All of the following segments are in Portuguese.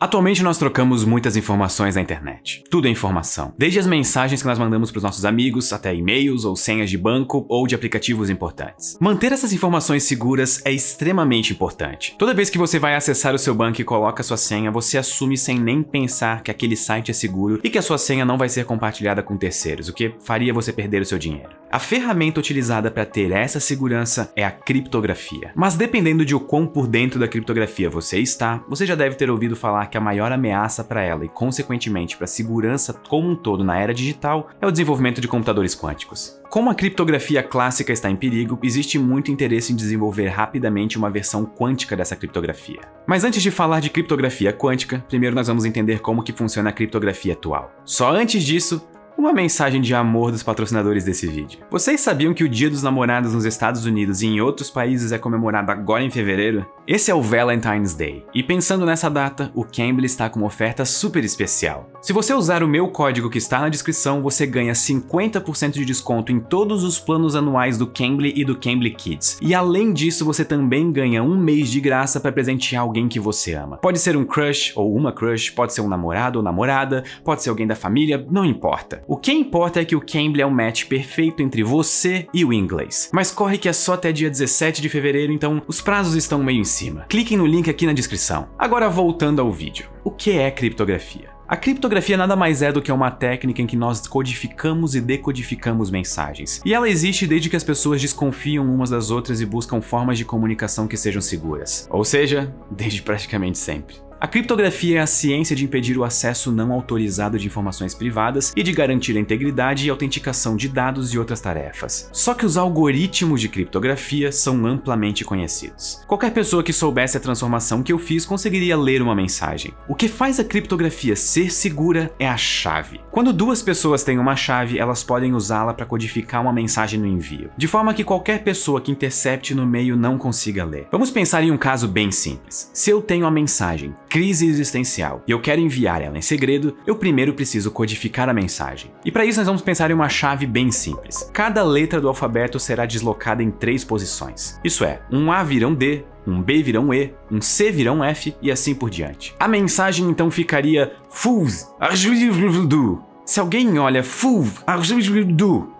Atualmente nós trocamos muitas informações na internet. Tudo é informação. Desde as mensagens que nós mandamos para os nossos amigos, até e-mails ou senhas de banco ou de aplicativos importantes. Manter essas informações seguras é extremamente importante. Toda vez que você vai acessar o seu banco e coloca sua senha, você assume sem nem pensar que aquele site é seguro e que a sua senha não vai ser compartilhada com terceiros, o que faria você perder o seu dinheiro. A ferramenta utilizada para ter essa segurança é a criptografia. Mas dependendo de o quão por dentro da criptografia você está, você já deve ter ouvido falar que a maior ameaça para ela e, consequentemente, para a segurança como um todo na era digital é o desenvolvimento de computadores quânticos. Como a criptografia clássica está em perigo, existe muito interesse em desenvolver rapidamente uma versão quântica dessa criptografia. Mas antes de falar de criptografia quântica, primeiro nós vamos entender como que funciona a criptografia atual. Só antes disso, uma mensagem de amor dos patrocinadores desse vídeo. Vocês sabiam que o Dia dos Namorados nos Estados Unidos e em outros países é comemorado agora em fevereiro? Esse é o Valentine's Day. E pensando nessa data, o Cambly está com uma oferta super especial. Se você usar o meu código que está na descrição, você ganha 50% de desconto em todos os planos anuais do Cambly e do Cambly Kids. E além disso, você também ganha um mês de graça para presentear alguém que você ama. Pode ser um crush ou uma crush, pode ser um namorado ou namorada, pode ser alguém da família, não importa. O que importa é que o Cambly é o match perfeito entre você e o inglês. Mas corre que é só até dia 17 de fevereiro, então os prazos estão meio em cima. Cliquem no link aqui na descrição. Agora voltando ao vídeo. O que é criptografia? A criptografia nada mais é do que uma técnica em que nós codificamos e decodificamos mensagens. E ela existe desde que as pessoas desconfiam umas das outras e buscam formas de comunicação que sejam seguras. Ou seja, desde praticamente sempre. A criptografia é a ciência de impedir o acesso não autorizado de informações privadas e de garantir a integridade e autenticação de dados e outras tarefas. Só que os algoritmos de criptografia são amplamente conhecidos. Qualquer pessoa que soubesse a transformação que eu fiz conseguiria ler uma mensagem. O que faz a criptografia ser segura é a chave. Quando duas pessoas têm uma chave, elas podem usá-la para codificar uma mensagem no envio, de forma que qualquer pessoa que intercepte no meio não consiga ler. Vamos pensar em um caso bem simples. Se eu tenho a mensagem crise existencial e eu quero enviar ela em segredo, eu primeiro preciso codificar a mensagem. E para isso nós vamos pensar em uma chave bem simples. Cada letra do alfabeto será deslocada em 3 posições. Isso é, um A vira um D, um B vira um E, um C vira um F e assim por diante. A mensagem então ficaria fools. Se alguém olha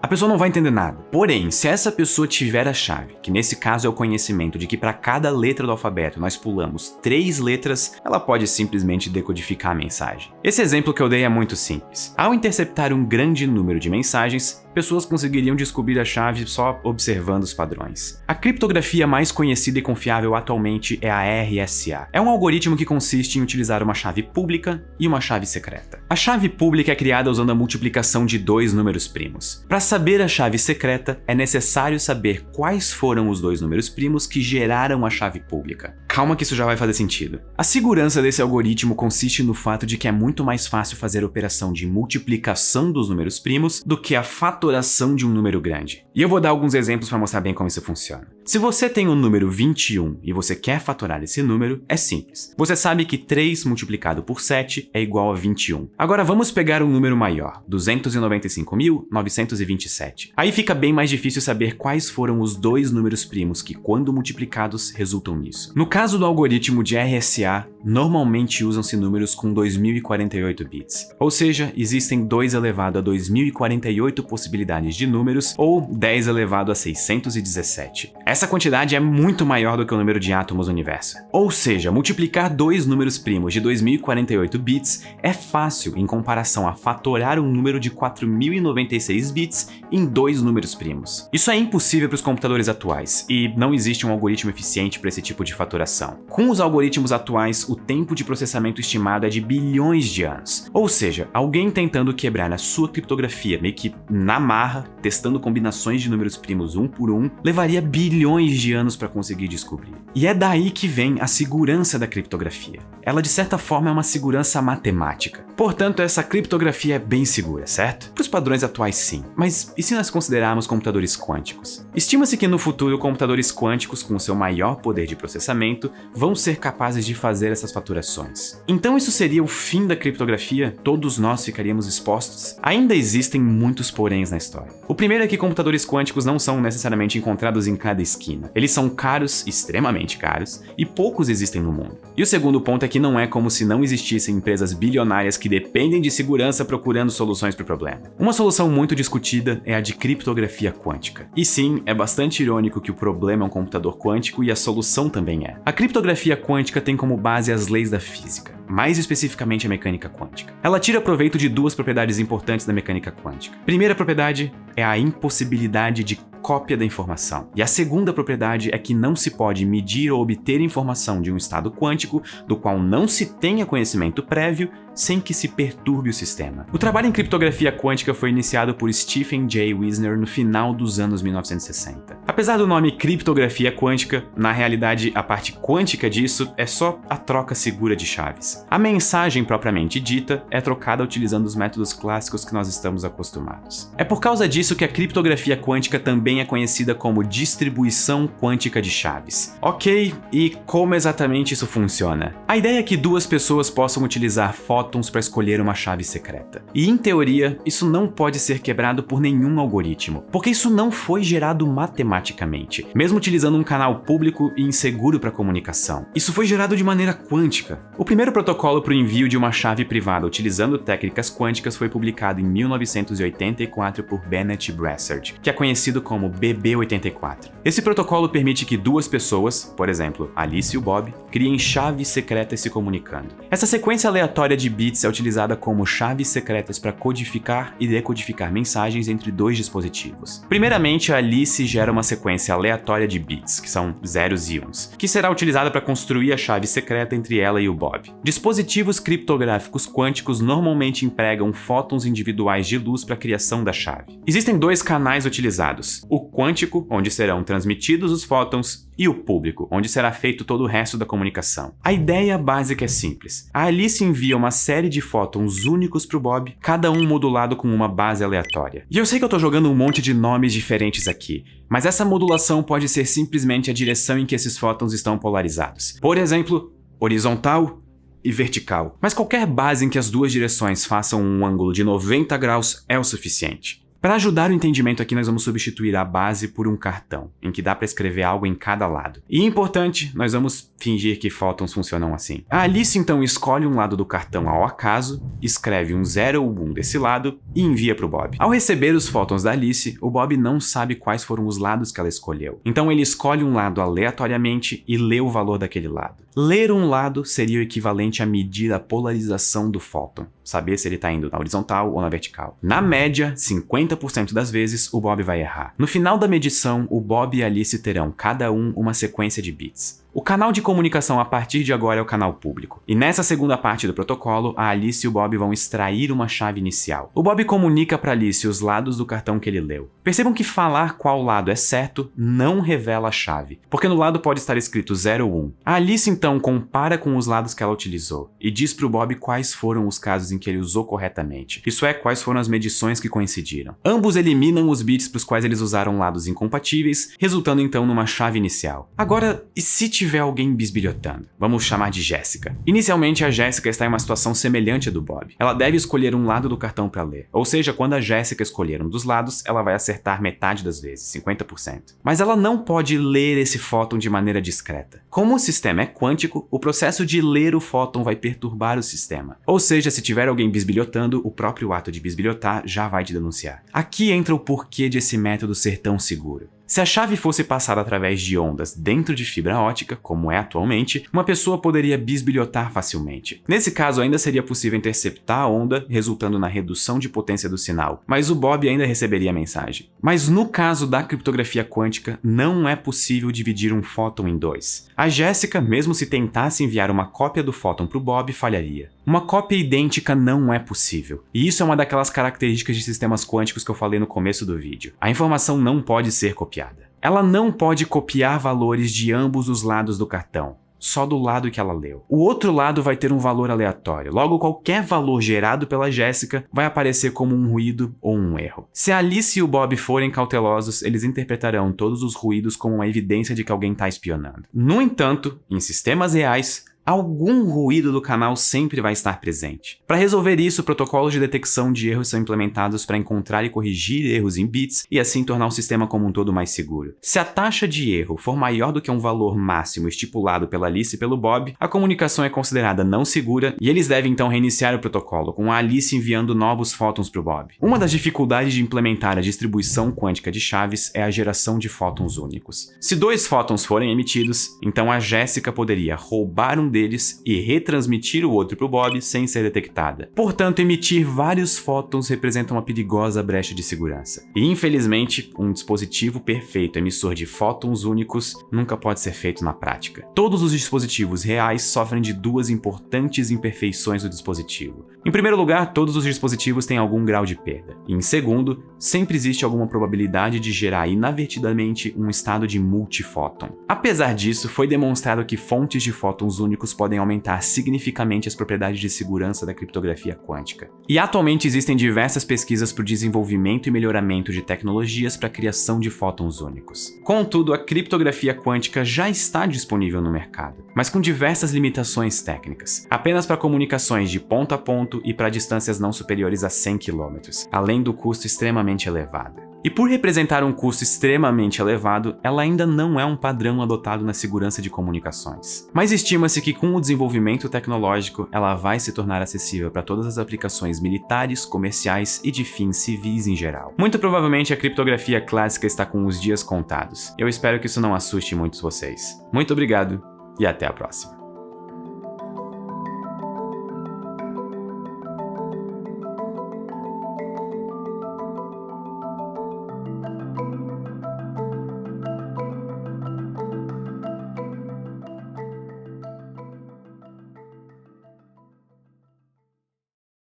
a pessoa não vai entender nada. Porém, se essa pessoa tiver a chave, que nesse caso é o conhecimento de que para cada letra do alfabeto nós pulamos 3 letras, ela pode simplesmente decodificar a mensagem. Esse exemplo que eu dei é muito simples. Ao interceptar um grande número de mensagens, pessoas conseguiriam descobrir a chave só observando os padrões. A criptografia mais conhecida e confiável atualmente é a RSA. É um algoritmo que consiste em utilizar uma chave pública e uma chave secreta. A chave pública é criada usando a multiplicação de 2 números primos. Para saber a chave secreta, é necessário saber quais foram os 2 números primos que geraram a chave pública. Calma que isso já vai fazer sentido. A segurança desse algoritmo consiste no fato de que é muito mais fácil fazer a operação de multiplicação dos números primos do que a fatoração de um número grande. E eu vou dar alguns exemplos para mostrar bem como isso funciona. Se você tem o número 21 e você quer fatorar esse número, é simples. Você sabe que 3 multiplicado por 7 é igual a 21. Agora vamos pegar um número maior, 295.927. Aí fica bem mais difícil saber quais foram os 2 números primos que, quando multiplicados, resultam nisso. No caso do algoritmo de RSA, normalmente usam-se números com 2048 bits. Ou seja, existem 2 elevado a 2048 possibilidades de números ou 10 elevado a 617. Essa quantidade é muito maior do que o número de átomos no universo. Ou seja, multiplicar 2 números primos de 2048 bits é fácil em comparação a fatorar um número de 4096 bits em 2 números primos. Isso é impossível para os computadores atuais e não existe um algoritmo eficiente para esse tipo de fatoração. Com os algoritmos atuais, o tempo de processamento estimado é de bilhões de anos. Ou seja, alguém tentando quebrar a sua criptografia meio que na marra, testando combinações de números primos um por um, levaria bilhões de anos para conseguir descobrir. E é daí que vem a segurança da criptografia. Ela, de certa forma, é uma segurança matemática. Portanto, essa criptografia é bem segura, certo? Para os padrões atuais, sim. Mas e se nós considerarmos computadores quânticos? Estima-se que no futuro, computadores quânticos com o seu maior poder de processamento vão ser capazes de fazer essas faturações. Então isso seria o fim da criptografia? Todos nós ficaríamos expostos? Ainda existem muitos poréns na história. O primeiro é que computadores quânticos não são necessariamente encontrados em cada esquina. Eles são caros, extremamente caros, e poucos existem no mundo. E o segundo ponto é que não é como se não existissem empresas bilionárias que dependem de segurança procurando soluções para o problema. Uma solução muito discutida é a de criptografia quântica. E sim, é bastante irônico que o problema é um computador quântico e a solução também é. A criptografia quântica tem como base as leis da física, mais especificamente a mecânica quântica. Ela tira proveito de duas propriedades importantes da mecânica quântica. Primeira propriedade é a impossibilidade de cópia da informação. E a segunda propriedade é que não se pode medir ou obter informação de um estado quântico do qual não se tenha conhecimento prévio sem que se perturbe o sistema. O trabalho em criptografia quântica foi iniciado por Stephen J. Wisner no final dos anos 1960. Apesar do nome criptografia quântica, na realidade a parte quântica disso é só a troca segura de chaves. A mensagem propriamente dita é trocada utilizando os métodos clássicos que nós estamos acostumados. É por causa disso que a criptografia quântica também é conhecida como distribuição quântica de chaves. Ok, e como exatamente isso funciona? A ideia é que duas pessoas possam utilizar fótons para escolher uma chave secreta. E em teoria, isso não pode ser quebrado por nenhum algoritmo, porque isso não foi gerado matematicamente, mesmo utilizando um canal público e inseguro para comunicação. Isso foi gerado de maneira quântica. O primeiro protocolo para o envio de uma chave privada utilizando técnicas quânticas foi publicado em 1984 por Bennett Brassard, que é conhecido como BB84. Esse protocolo permite que duas pessoas, por exemplo, Alice e o Bob, criem chaves secretas se comunicando. Essa sequência aleatória de bits é utilizada como chaves secretas para codificar e decodificar mensagens entre dois dispositivos. Primeiramente, a Alice gera uma sequência aleatória de bits, que são zeros e uns, que será utilizada para construir a chave secreta entre ela e o Bob. Dispositivos criptográficos quânticos normalmente empregam fótons individuais de luz para a criação da chave. Existem dois canais utilizados: o quântico, onde serão transmitidos os fótons, e o público, onde será feito todo o resto da comunicação. A ideia básica é simples. A Alice envia uma série de fótons únicos para o Bob, cada um modulado com uma base aleatória. E eu sei que eu tô jogando um monte de nomes diferentes aqui, mas essa modulação pode ser simplesmente a direção em que esses fótons estão polarizados. Por exemplo, horizontal e vertical. Mas qualquer base em que as duas direções façam um ângulo de 90 graus é o suficiente. Para ajudar o entendimento aqui, nós vamos substituir a base por um cartão, em que dá para escrever algo em cada lado. E importante, nós vamos fingir que fótons funcionam assim. A Alice então escolhe um lado do cartão ao acaso, escreve um 0 ou 1 desse lado e envia para o Bob. Ao receber os fótons da Alice, o Bob não sabe quais foram os lados que ela escolheu. Então ele escolhe um lado aleatoriamente e lê o valor daquele lado. Ler um lado seria o equivalente a medir a polarização do fóton, saber se ele está indo na horizontal ou na vertical. Na média, 50% das vezes, o Bob vai errar. No final da medição, o Bob e a Alice terão cada um uma sequência de bits. O canal de comunicação a partir de agora é o canal público. E nessa segunda parte do protocolo, a Alice e o Bob vão extrair uma chave inicial. O Bob comunica para Alice os lados do cartão que ele leu. Percebam que falar qual lado é certo não revela a chave, porque no lado pode estar escrito 0 ou 1. A Alice então compara com os lados que ela utilizou e diz para o Bob quais foram os casos em que ele usou corretamente. Isso é, quais foram as medições que coincidiram. Ambos eliminam os bits para os quais eles usaram lados incompatíveis, resultando então numa chave inicial. Agora, e se tiver alguém bisbilhotando? Vamos chamar de Jéssica. Inicialmente, a Jéssica está em uma situação semelhante à do Bob. Ela deve escolher um lado do cartão para ler. Ou seja, quando a Jéssica escolher um dos lados, ela vai acertar metade das vezes, 50%. Mas ela não pode ler esse fóton de maneira discreta. Como o sistema é quântico, o processo de ler o fóton vai perturbar o sistema. Ou seja, se tiver alguém bisbilhotando, o próprio ato de bisbilhotar já vai te denunciar. Aqui entra o porquê desse método ser tão seguro. Se a chave fosse passada através de ondas dentro de fibra ótica, como é atualmente, uma pessoa poderia bisbilhotar facilmente. Nesse caso, ainda seria possível interceptar a onda, resultando na redução de potência do sinal, mas o Bob ainda receberia a mensagem. Mas no caso da criptografia quântica, não é possível dividir um fóton em dois. A Jéssica, mesmo se tentasse enviar uma cópia do fóton para o Bob, falharia. Uma cópia idêntica não é possível. E isso é uma daquelas características de sistemas quânticos que eu falei no começo do vídeo. A informação não pode ser copiada. Ela não pode copiar valores de ambos os lados do cartão, só do lado que ela leu. O outro lado vai ter um valor aleatório, logo qualquer valor gerado pela Jéssica vai aparecer como um ruído ou um erro. Se a Alice e o Bob forem cautelosos, eles interpretarão todos os ruídos como uma evidência de que alguém está espionando. No entanto, em sistemas reais, algum ruído do canal sempre vai estar presente. Para resolver isso, protocolos de detecção de erros são implementados para encontrar e corrigir erros em bits e assim tornar o sistema como um todo mais seguro. Se a taxa de erro for maior do que um valor máximo estipulado pela Alice e pelo Bob, a comunicação é considerada não segura e eles devem então reiniciar o protocolo, com a Alice enviando novos fótons para o Bob. Uma das dificuldades de implementar a distribuição quântica de chaves é a geração de fótons únicos. Se 2 fótons forem emitidos, então a Jéssica poderia roubar um deles e retransmitir o outro para o Bob sem ser detectada. Portanto, emitir vários fótons representa uma perigosa brecha de segurança. E infelizmente, um dispositivo perfeito emissor de fótons únicos nunca pode ser feito na prática. Todos os dispositivos reais sofrem de 2 importantes imperfeições do dispositivo. Em primeiro lugar, todos os dispositivos têm algum grau de perda. E em segundo, sempre existe alguma probabilidade de gerar inadvertidamente um estado de multifóton. Apesar disso, foi demonstrado que fontes de fótons únicos podem aumentar significativamente as propriedades de segurança da criptografia quântica. E atualmente existem diversas pesquisas para o desenvolvimento e melhoramento de tecnologias para a criação de fótons únicos. Contudo, a criptografia quântica já está disponível no mercado, mas com diversas limitações técnicas, apenas para comunicações de ponto a ponto e para distâncias não superiores a 100 km, além do custo extremamente elevado. E por representar um custo extremamente elevado, ela ainda não é um padrão adotado na segurança de comunicações. Mas estima-se que com o desenvolvimento tecnológico, ela vai se tornar acessível para todas as aplicações militares, comerciais e de fins civis em geral. Muito provavelmente a criptografia clássica está com os dias contados. Eu espero que isso não assuste muitos vocês. Muito obrigado e até a próxima.